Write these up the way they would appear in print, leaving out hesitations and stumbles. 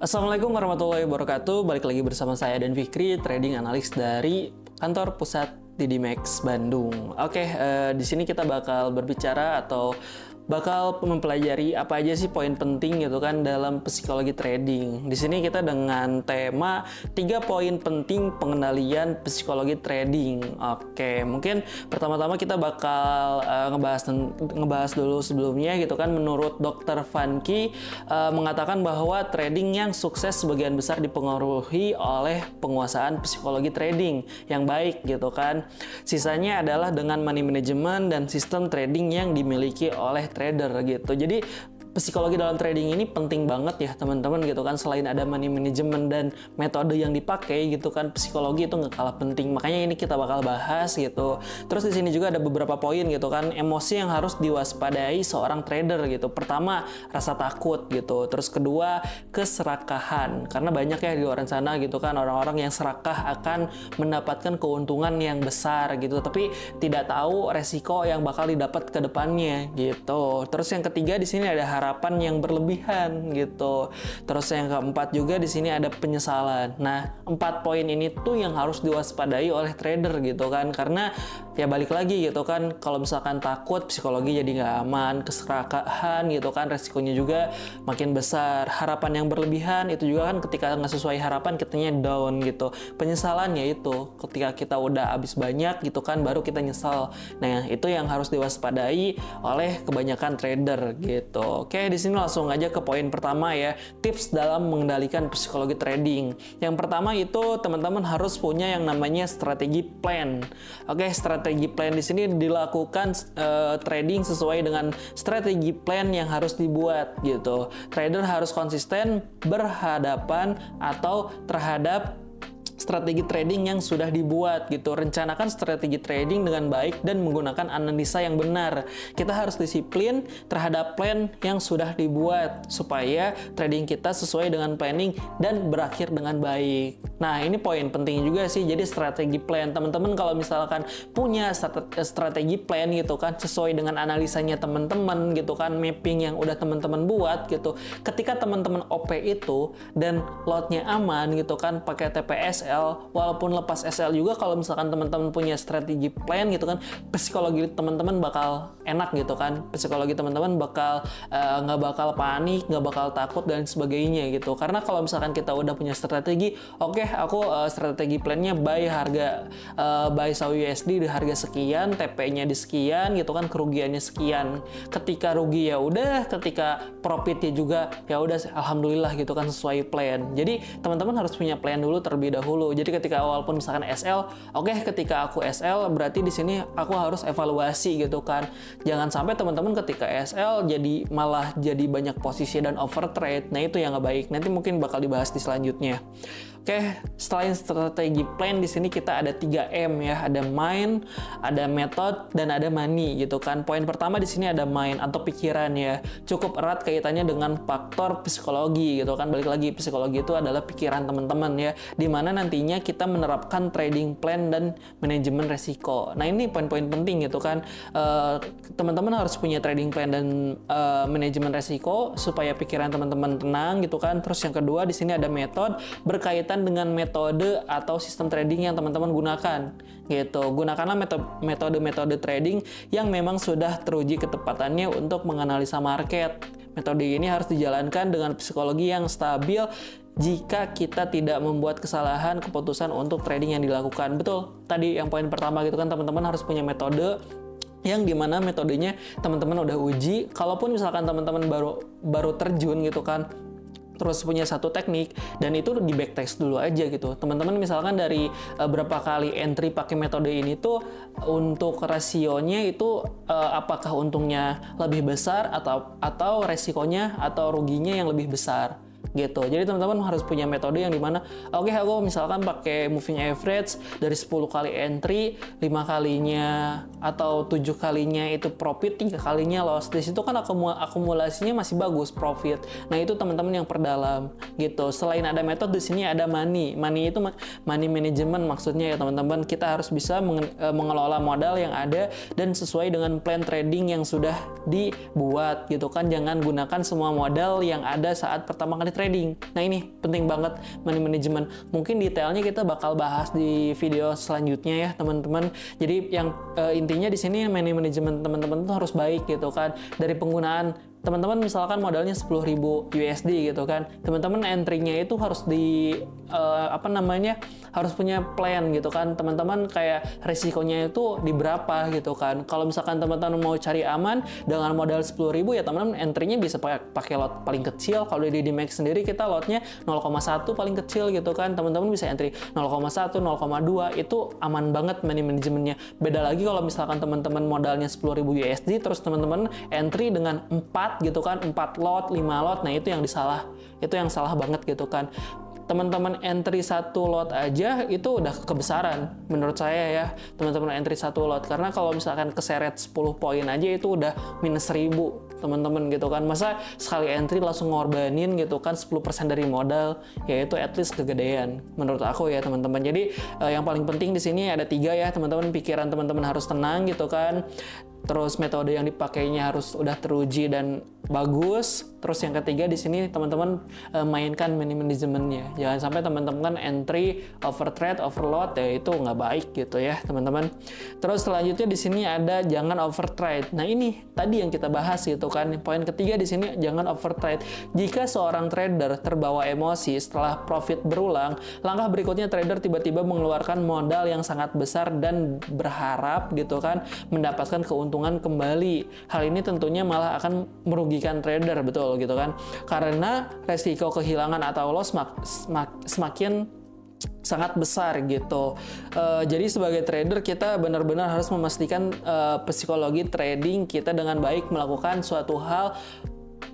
Assalamualaikum warahmatullahi wabarakatuh. Balik lagi bersama saya dan Fikri, trading analis dari kantor pusat TD Max Bandung. Oke, di sini kita bakal berbicara atau bakal mempelajari apa aja sih poin penting gitu kan dalam psikologi trading. Di sini kita dengan tema 3 poin penting pengendalian psikologi trading. Oke, mungkin pertama-tama kita bakal ngebahas dulu sebelumnya gitu kan. Menurut Dr. Vanki mengatakan bahwa trading yang sukses sebagian besar dipengaruhi oleh penguasaan psikologi trading yang baik gitu kan. Sisanya adalah dengan money management dan sistem trading yang dimiliki oleh trader gitu. Jadi psikologi dalam trading ini penting banget ya teman-teman gitu kan. Selain ada money management dan metode yang dipakai gitu kan, psikologi itu nggak kalah penting. Makanya ini kita bakal bahas gitu. Terus di sini juga ada beberapa poin gitu kan, emosi yang harus diwaspadai seorang trader gitu. Pertama, rasa takut gitu. Terus kedua, keserakahan. Karena banyak ya di luar sana gitu kan orang-orang yang serakah akan mendapatkan keuntungan yang besar gitu, tapi tidak tahu resiko yang bakal didapat ke depannya gitu. Terus yang ketiga di sini ada harapan yang berlebihan gitu. Terus yang keempat juga di sini ada penyesalan. Nah, 4 poin ini tuh yang harus diwaspadai oleh trader gitu kan. Karena ya balik lagi gitu kan, kalau misalkan takut, psikologi jadi nggak aman, keserakahan gitu kan, resikonya juga makin besar. Harapan yang berlebihan itu juga kan ketika nggak sesuai harapan kitanya down gitu. Penyesalan ya itu ketika kita udah habis banyak gitu kan baru kita nyesal. Nah, itu yang harus diwaspadai oleh kebanyakan trader gitu. Oke, di sini langsung aja ke poin pertama ya, tips dalam mengendalikan psikologi trading. Yang pertama itu teman-teman harus punya yang namanya strategi plan. Oke, strategi plan di sini dilakukan trading sesuai dengan strategi plan yang harus dibuat gitu. Trader harus konsisten berhadapan atau terhadap strategi trading yang sudah dibuat gitu. Rencanakan strategi trading dengan baik dan menggunakan analisa yang benar. Kita harus disiplin terhadap plan yang sudah dibuat supaya trading kita sesuai dengan planning dan berakhir dengan baik. Nah, ini poin penting juga sih. Jadi strategi plan, teman-teman kalau misalkan punya strategi plan gitu kan sesuai dengan analisanya teman-teman gitu kan, mapping yang udah teman-teman buat gitu. Ketika teman-teman OP itu dan lotnya aman gitu kan pakai TPS walaupun lepas SL juga, kalau misalkan teman-teman punya strategi plan gitu kan, psikologi teman-teman bakal enak gitu kan, psikologi teman-teman bakal nggak bakal panik, nggak bakal takut dan sebagainya gitu. Karena kalau misalkan kita udah punya strategi, oke, aku strategi plannya buy harga buy Saudi USD di harga sekian, TP-nya di sekian gitu kan, kerugiannya sekian. Ketika rugi ya udah, ketika profitnya juga ya udah, alhamdulillah gitu kan, sesuai plan. Jadi teman-teman harus punya plan dulu terlebih dahulu. Jadi ketika walaupun misalkan SL, oke, ketika aku SL berarti di sini aku harus evaluasi gitu kan. Jangan sampai teman-teman ketika SL malah jadi banyak posisi dan overtrade. Nah, itu yang nggak baik. Nanti mungkin bakal dibahas di selanjutnya. Oke, selain strategi plan di sini kita ada 3M ya, ada mind, ada method, dan ada money gitu kan. Poin pertama di sini ada mind atau pikiran ya. Cukup erat kaitannya dengan faktor psikologi gitu kan. Balik lagi, psikologi itu adalah pikiran teman-teman ya, dimana nantinya kita menerapkan trading plan dan manajemen resiko. Nah, ini poin-poin penting gitu kan. Teman-teman harus punya trading plan dan manajemen resiko supaya pikiran teman-teman tenang gitu kan. Terus yang kedua di sini ada method, berkaitan dengan metode atau sistem trading yang teman-teman gunakan gitu. Gunakanlah metode-metode trading yang memang sudah teruji ketepatannya untuk menganalisa market. Metode ini harus dijalankan dengan psikologi yang stabil jika kita tidak membuat kesalahan keputusan untuk trading yang dilakukan. Betul, tadi yang poin pertama gitu kan, teman-teman harus punya metode yang dimana metodenya teman-teman udah uji. Kalaupun misalkan teman-teman baru terjun gitu kan, terus punya satu teknik dan itu di backtest dulu aja gitu. Teman-teman misalkan dari berapa kali entry pakai metode ini tuh untuk rasionya itu apakah untungnya lebih besar atau resikonya atau ruginya yang lebih besar gitu. Jadi teman-teman harus punya metode yang dimana oke, aku misalkan pakai moving average dari 10 kali entry, 5 kalinya atau 7 kalinya itu profit, 3 kalinya loss. Di situ kan akumulasinya masih bagus profit. Nah, itu teman-teman yang perdalam gitu. Selain ada metode, di sini ada money. Money itu money management maksudnya ya teman-teman. Kita harus bisa mengelola modal yang ada dan sesuai dengan plan trading yang sudah dibuat gitu kan. Jangan gunakan semua modal yang ada saat pertama kali trading. Nah ini penting banget money management. Mungkin detailnya kita bakal bahas di video selanjutnya ya teman-teman. Jadi yang intinya di sini money management teman-teman tuh harus baik gitu kan. Dari penggunaan teman-teman misalkan modalnya 10.000 USD gitu kan, teman-teman entry-nya itu harus harus punya plan gitu kan, teman-teman kayak risikonya itu di berapa gitu kan. Kalau misalkan teman-teman mau cari aman dengan modal 10.000 ya teman-teman entry-nya bisa pakai lot paling kecil. Kalau di DDMax sendiri kita lotnya 0,1 paling kecil gitu kan, teman-teman bisa entry 0,1, 0,2 itu aman banget money manajemennya. Beda lagi kalau misalkan teman-teman modalnya 10.000 USD terus teman-teman entry dengan 4 gitu kan, 4 lot, 5 lot, nah itu yang salah banget gitu kan. Teman-teman entry 1 lot aja itu udah kebesaran menurut saya ya, teman-teman entry 1 lot, karena kalau misalkan keseret 10 poin aja itu udah minus 1.000 teman-teman gitu kan. Masa sekali entry langsung ngorbanin gitu kan 10% dari modal, ya itu at least kegedean menurut aku ya teman-teman. Jadi yang paling penting di sini ada 3 ya teman-teman, pikiran teman-teman harus tenang gitu kan. Terus metode yang dipakainya harus udah teruji dan bagus. Terus yang ketiga di sini teman-teman mainkan money manajemennya. Jangan sampai teman-teman entry over trade, overload, ya itu nggak baik gitu ya teman-teman. Terus selanjutnya di sini ada jangan over trade. Nah ini tadi yang kita bahas gitu kan. Poin ketiga di sini jangan over trade. Jika seorang trader terbawa emosi setelah profit berulang, langkah berikutnya trader tiba-tiba mengeluarkan modal yang sangat besar dan berharap gitu kan mendapatkan keuntungan kembali. Hal ini tentunya malah akan merugikan trader, betul gitu kan, karena resiko kehilangan atau loss semakin sangat besar gitu. Jadi sebagai trader kita benar-benar harus memastikan psikologi trading kita dengan baik. Melakukan suatu hal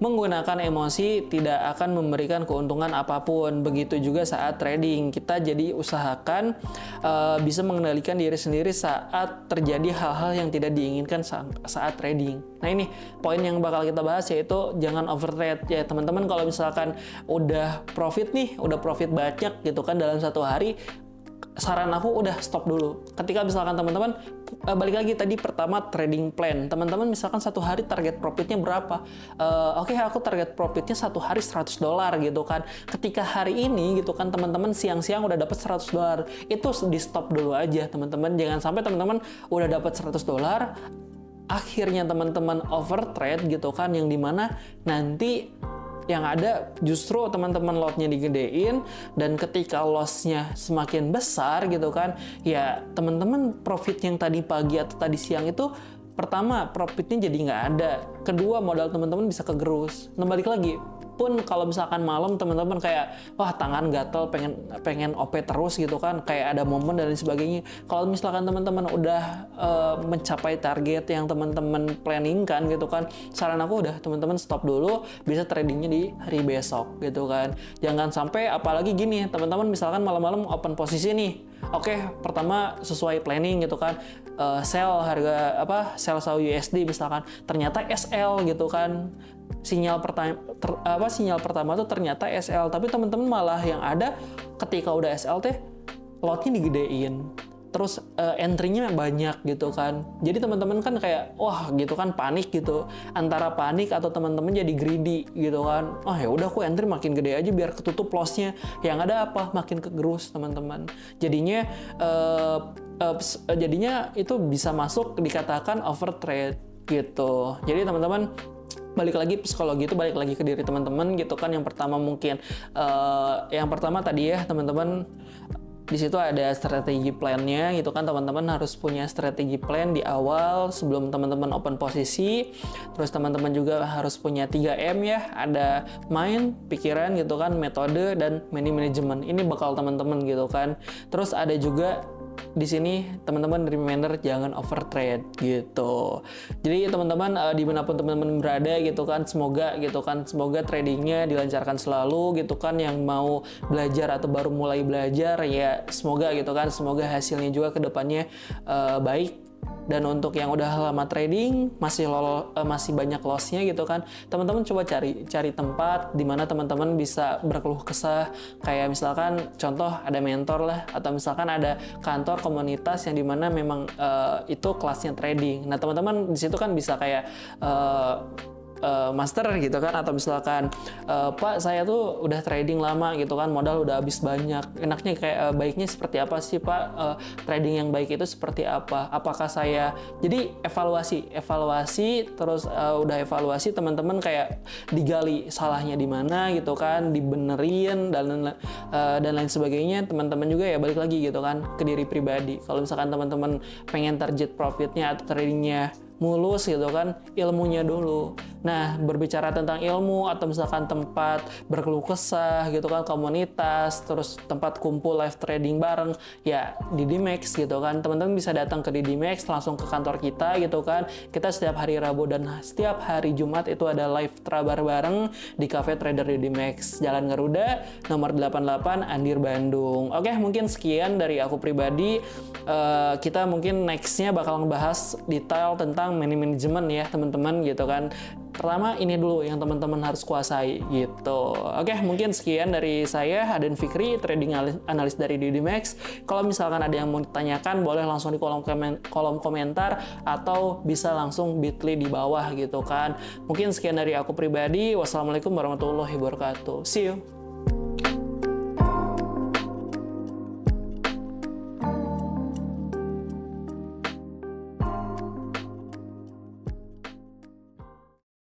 menggunakan emosi tidak akan memberikan keuntungan apapun. Begitu juga saat trading, kita jadi usahakan bisa mengendalikan diri sendiri saat terjadi hal-hal yang tidak diinginkan saat trading. Nah ini poin yang bakal kita bahas, yaitu jangan over trade ya teman-teman. Kalau misalkan udah profit banyak gitu kan dalam satu hari, saran aku udah stop dulu. Ketika misalkan teman-teman balik lagi tadi pertama trading plan, teman-teman misalkan satu hari target profitnya berapa, oke, aku target profitnya satu hari $100 gitu kan. Ketika hari ini gitu kan teman-teman siang-siang udah dapat $100, itu di stop dulu aja teman-teman. Jangan sampai teman-teman udah dapat $100 akhirnya teman-teman over trade gitu kan, yang dimana nanti yang ada justru teman-teman lotnya digedein, dan ketika lossnya semakin besar gitu kan, ya teman-teman profit yang tadi pagi atau tadi siang itu, pertama profitnya jadi nggak ada, kedua modal teman-teman bisa kegerus. Nah balik lagi pun kalau misalkan malam teman-teman kayak wah tangan gatel pengen OP terus gitu kan, kayak ada momen dan lain sebagainya. Kalau misalkan teman-teman udah mencapai target yang teman-teman planningkan gitu kan, saran aku udah teman-teman stop dulu, bisa tradingnya di hari besok gitu kan. Jangan sampai, apalagi gini teman-teman, misalkan malam-malam open posisi nih, oke, pertama sesuai planning gitu kan, sell harga sell USD misalkan, ternyata SL gitu kan, sinyal pertama tuh ternyata SL, tapi teman-teman malah yang ada ketika udah SL lotnya digedein, terus entry-nya banyak gitu kan. Jadi teman-teman kan kayak wah gitu kan, panik gitu, antara panik atau teman-teman jadi greedy gitu kan. Oh ya udah aku entry makin gede aja biar ketutup loss-nya, yang ada apa, makin kegerus teman-teman. Jadinya itu bisa masuk dikatakan overtrade gitu. Jadi teman-teman balik lagi psikologi itu balik lagi ke diri teman-teman gitu kan. Yang pertama mungkin yang pertama tadi ya teman-teman, di situ ada strategi plan-nya gitu kan. Teman-teman harus punya strategi plan di awal sebelum teman-teman open posisi. Terus teman-teman juga harus punya 3M ya, ada mind, pikiran gitu kan, metode, dan money management. Ini bakal teman-teman gitu kan. Terus ada juga di sini teman-teman reminder jangan over trade gitu. Jadi teman-teman dimanapun teman-teman berada gitu kan, semoga tradingnya dilancarkan selalu gitu kan. Yang mau belajar atau baru mulai belajar ya semoga gitu kan, semoga hasilnya juga kedepannya baik. Dan untuk yang udah lama trading masih banyak lossnya gitu kan, teman-teman coba cari tempat di mana teman-teman bisa berkeluh kesah, kayak misalkan contoh ada mentor lah, atau misalkan ada kantor komunitas yang dimana memang itu kelasnya trading. Nah teman-teman di situ kan bisa kayak master gitu kan, atau misalkan Pak saya tuh udah trading lama gitu kan, modal udah habis banyak, enaknya kayak baiknya seperti apa sih Pak, trading yang baik itu seperti apa, apakah saya, jadi evaluasi terus udah evaluasi teman-teman kayak digali salahnya di mana gitu kan, dibenerin dan lain sebagainya. Teman-teman juga ya balik lagi gitu kan ke diri pribadi. Kalau misalkan teman-teman pengen target profitnya atau tradingnya mulus gitu kan, ilmunya dulu. Nah, berbicara tentang ilmu atau misalkan tempat berkeluh kesah gitu kan, komunitas, terus tempat kumpul live trading bareng, ya di Dimex gitu kan. Teman-teman bisa datang ke Dimex, langsung ke kantor kita gitu kan. Kita setiap hari Rabu dan setiap hari Jumat itu ada live trabar bareng di Cafe Trader Dimex, Jalan Garuda, nomor 88, Andir, Bandung. Oke, mungkin sekian dari aku pribadi. Kita mungkin nextnya bakal ngebahas detail tentang manajemen ya teman-teman gitu kan. Pertama ini dulu yang teman-teman harus kuasai gitu. Oke, mungkin sekian dari saya, Aden Fikri, trading analis dari Dimex. Kalau misalkan ada yang mau ditanyakan, boleh langsung di kolom komentar atau bisa langsung bit.ly di bawah gitu kan. Mungkin sekian dari aku pribadi. Wassalamualaikum warahmatullahi wabarakatuh. See you.